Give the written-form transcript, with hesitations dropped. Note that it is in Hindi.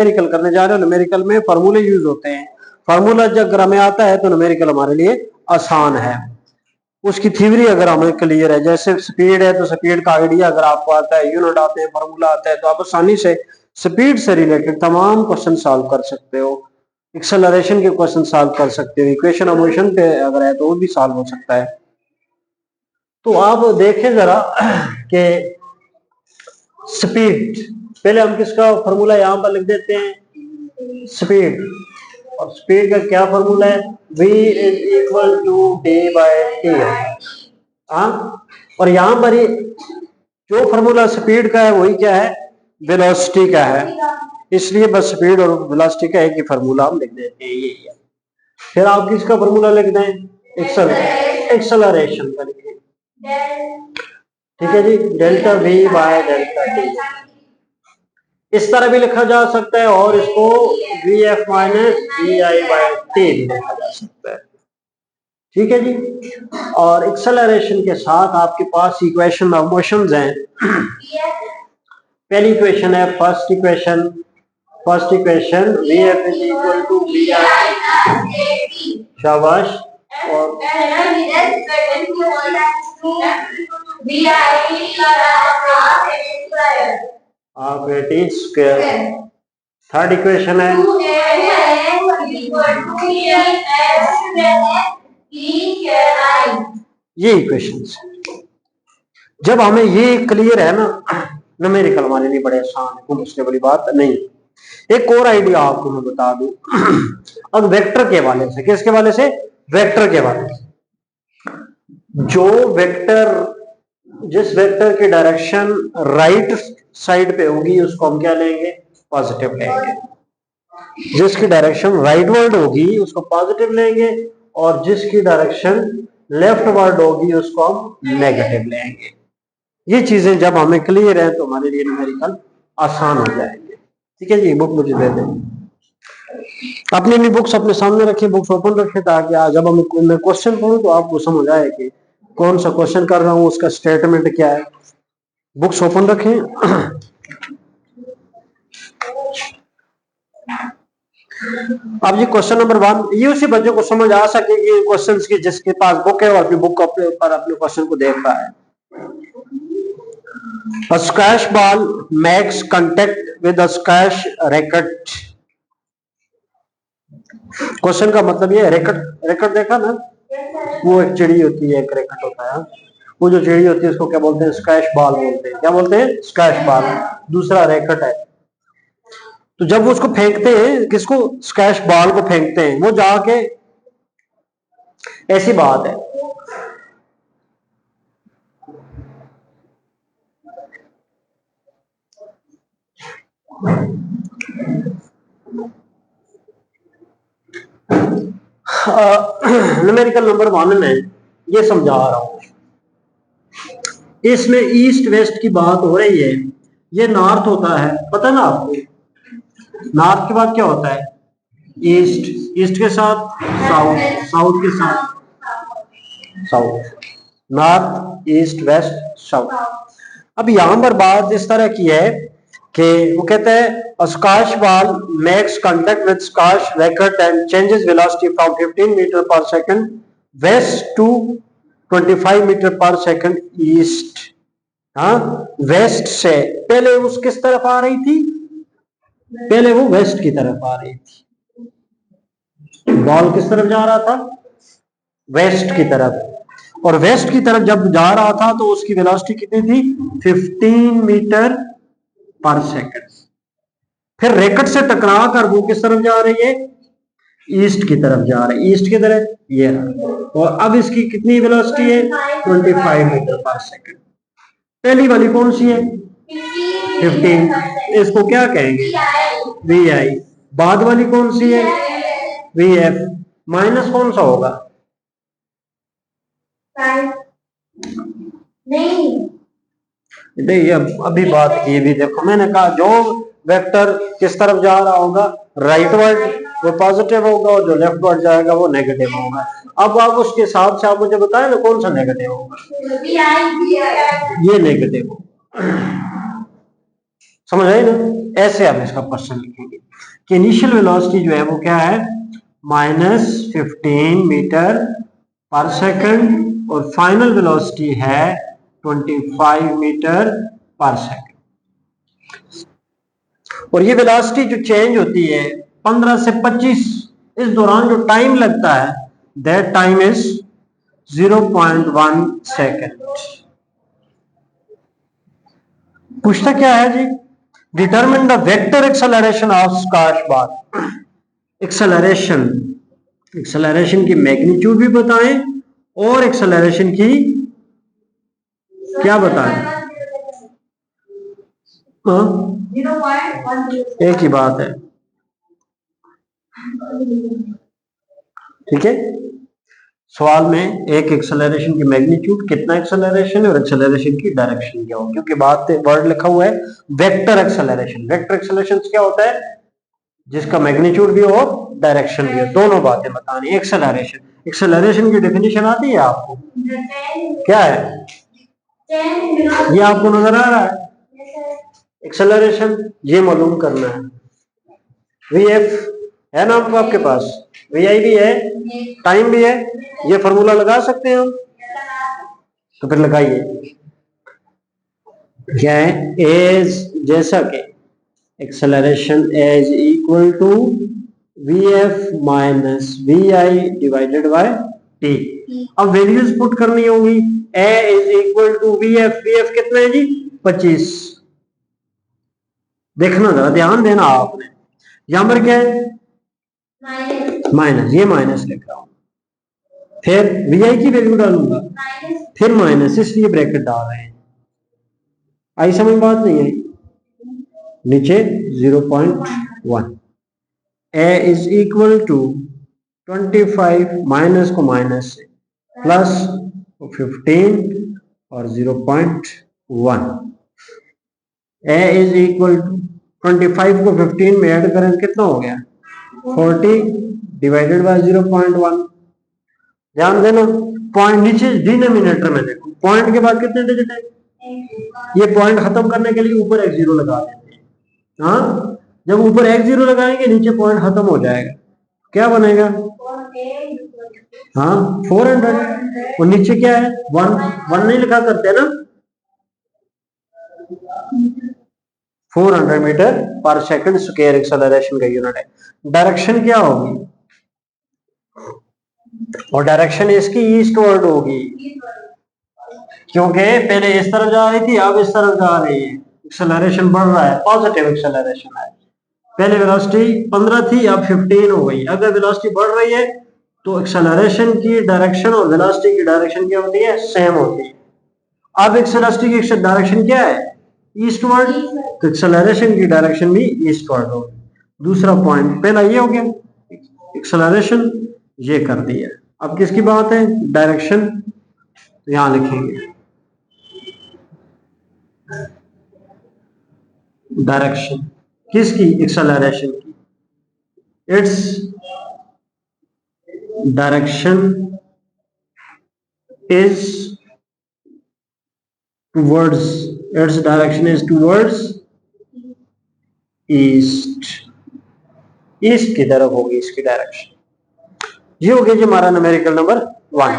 न्यूमेरिकल करने जा रहे हो, न्यूमेरिकल में फार्मूले यूज होते हैं। फार्मूला जब अगर हमें आता है तो न्यूमेरिकल हमारे लिए आसान है। उसकी थ्योरी अगर हमें क्लियर है, जैसे स्पीड है तो स्पीड का आइडिया अगर आपको आता है, यूनिट आते हैं, फार्मूला आता है, तो आप आसानी से स्पीड से रिलेटेड तमाम क्वेश्चन सॉल्व कर सकते हो। एक्सेलरेशन के क्वेश्चन सॉल्व कर सकते हो, इक्वेशन ऑफ मोशन पे अगर है तो वो भी सॉल्व हो सकता है। तो आप देखें जरा कि स्पीड, पहले हम किसका फॉर्मूला यहां पर लिख देते हैं, स्पीड। और स्पीड का क्या फॉर्मूला है, v is equal to d by T. हाँ, और यहां पर जो फॉर्मूला स्पीड का है वही क्या है, वेलोसिटी का है। इसलिए बस स्पीड और वेलोसिटी का एक ही फॉर्मूला हम लिख देते हैं, ये है। फिर आप किसका फॉर्मूला लिख दें, एक्सेलरेशन का लिखें, ठीक है जी, delta v by delta T. इस तरह भी लिखा जा सकता है और इसको vf minus vi by T भी लिखा जा सकता है, ठीक है जी। और एक्सेलरेशन के साथ आपके पास इक्वेशन ऑफ मोशंस हैं। पहली इक्वेशन है first equation vf is equal to vi, शाबाश। और half A T square. Third equation है ये इक्वेशन। जब हमें ये क्लियर है ना, न्यूमेरिकल हमारे लिए बड़े आसान है, कोई मुश्किल वाली बात नहीं। एक और आइडिया आपको मैं बता दूं अब वेक्टर के हवाले से, किसके हवाले से, वेक्टर के हवाले से। जो वेक्टर, जिस वेक्टर की डायरेक्शन राइट साइड पे होगी उसको हम क्या लेंगे, पॉजिटिव लेंगे। जिसकी डायरेक्शन राइटवर्ड होगी उसको पॉजिटिव लेंगे, और जिसकी डायरेक्शन लेफ्टवर्ड होगी उसको हम नेगेटिव लेंगे। ये चीजें जब हमें क्लियर है तो हमारे लिए न्यूमेरिकल आसान हो जाएंगे, ठीक है जी। बुक मुझे दे दें, अपनी अपनी बुक्स अपने सामने रखिए, बुक्स ओपन रखिए, ताकि जब मैं क्वेश्चन पढ़ूं तो आपको समझ आए कि कौन सा क्वेश्चन कर रहा हूं, उसका स्टेटमेंट क्या है। बुक्स ओपन रखें। अब ये क्वेश्चन नंबर 1, ये उसी बच्चों को समझ आ सके कि क्वेश्चंस की जिसके पास बुक है और अपनी बुक पर अपने क्वेश्चन को देख रहा है। A squash ball makes contact with a squash racket. Question का मतलब ये है, रैकेट देखा ना, वो एक चिड़ी होती है, एक रैकेट होता है। वो जो चिड़ी होती है उसको क्या बोलते हैं, स्क्वैश बॉल बोलते हैं। क्या बोलते हैं, स्क्वैश बॉल। दूसरा रैकेट है। तो जब वो उसको फेंकते हैं, किसको, स्क्वैश बॉल को फेंकते हैं, वो जाके, ऐसी बात है न्यूमेरिकल नंबर 1 में ये समझा रहा हूं। इसमें ईस्ट वेस्ट की बात हो रही है। ये नॉर्थ होता है, पता ना आपको, नॉर्थ के बाद क्या होता है, ईस्ट, ईस्ट के साथ साउथ, साउथ के साथ south, north east west south. अब यहां पर बात इस तरह की है कि वो कहते हैं squash ball makes contact with squash racket and changes velocity from 15 metre per second west to 25 metre per second east. हाँ, वेस्ट से, पहले उस किस तरफ आ रही थी, पहले वो वेस्ट की तरफ आ रही थी। बॉल किस तरफ जा रहा था, वेस्ट की तरफ। और वेस्ट की तरफ जब जा रहा था तो उसकी वेलोसिटी कितनी थी, 15 मीटर पर सेकंड। फिर रैकेट से टकरा कर वो किस तरफ जा रही है, ईस्ट की तरफ जा रही है, ईस्ट की तरफ, ये रहा। और अब इसकी कितनी वेलोसिटी है, 25 मीटर पर सेकंड। पहली वाली कौन सी है, 15, इसको क्या कहेंगे, वी आई। बाद वाली कौन सी है, वी एफ। माइनस कौन सा होगा, नहीं, अभी बात की भी देखो, मैंने कहा जो वेक्टर किस तरफ जा रहा होगा, राइटवर्ड, वो पॉजिटिव होगा, और जो लेफ्टवर्ड जाएगा वो नेगेटिव होगा। अब आप उसके हिसाब से आप मुझे बताएं ना कौन सा नेगेटिव होगा, ये नेगेटिव होगा। समझ आए ना, ऐसे हम इसका क्वेश्चन लिखेंगे। कि इनिशियल वेलोसिटी जो है वो क्या है, -15 मीटर पर सेकंड और फाइनल वेलोसिटी है 25 मीटर पर सेकंड। और ये वेलोसिटी जो चेंज होती है 15 से 25, इस दौरान जो टाइम लगता है दैट टाइम इज 0.1 सेकंड। पूछता क्या है जी, determine the vector acceleration of squash bar. Acceleration की मैग्नीट्यूड भी बताएं और एक्सेलरेशन की क्या बताएं, एक ही बात है, ठीक है। सवाल में एक एक्सेलरेशन की मैग्नीट्यूड, कितना एक्सेलरेशन है, और एक्सेलरेशन की डायरेक्शन क्या हो, क्योंकि बात वर्ड लिखा हुआ है वेक्टर एक्सेलरेशन। वेक्टर एक्सेलरेशन क्या होता है, जिसका मैग्नीट्यूड भी हो और डायरेक्शन भी हो, दोनों बातें बतानी। एक्सेलरेशन की डेफिनेशन आती है आपको, क्या है, ये आपको नजर आ रहा है, एक्सेलरेशन ये मालूम करना है। वी एफ है ना आपके पास, वी आई भी है, टाइम भी है, ये फॉर्मूला लगा सकते हैं हम, तो फिर लगाइए। क्या है, एज जैसा कि acceleration as equal to V F minus V I divided by T. अब वैल्यूज पुट करनी होगी, A is equal to V F कितना है जी 25। देखना जरा, ध्यान देना आपने, यहां पर क्या है माइनस, ये माइनस लिख रहा हूं, फिर वी आई की वैल्यू डालूंगा, फिर माइनस, इसलिए ब्रैकेट डाल रहे हैं। आई समझ बात नहीं आई, नीचे 0.1, ए इज इक्वल टू 25 माइनस को माइनस से प्लस 15 और 0.1, ए इज इक्वल टू 25 को 15 में ऐड करें कितना हो गया 40 डिवाइडेड बाय 0.1। ध्यान देना, पॉइंट नीचे डिनोमिनेटर में देखो, पॉइंट के बाद कितने डिजिट है, ये पॉइंट खत्म करने के लिए ऊपर x0 लगा देते हैं। हाँ, जब ऊपर x0 लगाएंगे नीचे पॉइंट खत्म हो जाएगा, क्या बनेगा, हाँ 400, और नीचे क्या है 1 नहीं लिखा करते ना, 400 metre per second square acceleration का यूनिट है। डायरेक्शन क्या होगी, और डायरेक्शन इसकी ईस्टवर्ड होगी, क्योंकि पहले इस तरफ जा रही थी, अब इस तरफ जा रही है, एक्सेलरेशन बढ़ रहा है, पॉजिटिव एक्सेलरेशन है। पहले वेलोसिटी 15 थी, अब 15 हो गई। अगर वेलोसिटी बढ़ रही है तो एक्सेलरेशन की डायरेक्शन और वेलोसिटी की डायरेक्शन क्या होती है, सेम होती है। अब एक्सेलरेशन की डायरेक्शन क्या है, ईस्टवर्ड, तो एक्सेलरेशन की डायरेक्शन भी ईस्टवर्ड होगी। दूसरा पॉइंट, पहला ये हो गया एक्सेलरेशन, ये कर दिया। अब किसकी बात है, डायरेक्शन, तो यहां लिखेंगे डायरेक्शन किसकी, एक्सेलरेशन की, its direction is towards, its direction is towards east, east की तरफ होगी इसकी डायरेक्शन। ये हो गया जी हमारा न्यूमेरिकल नंबर 1।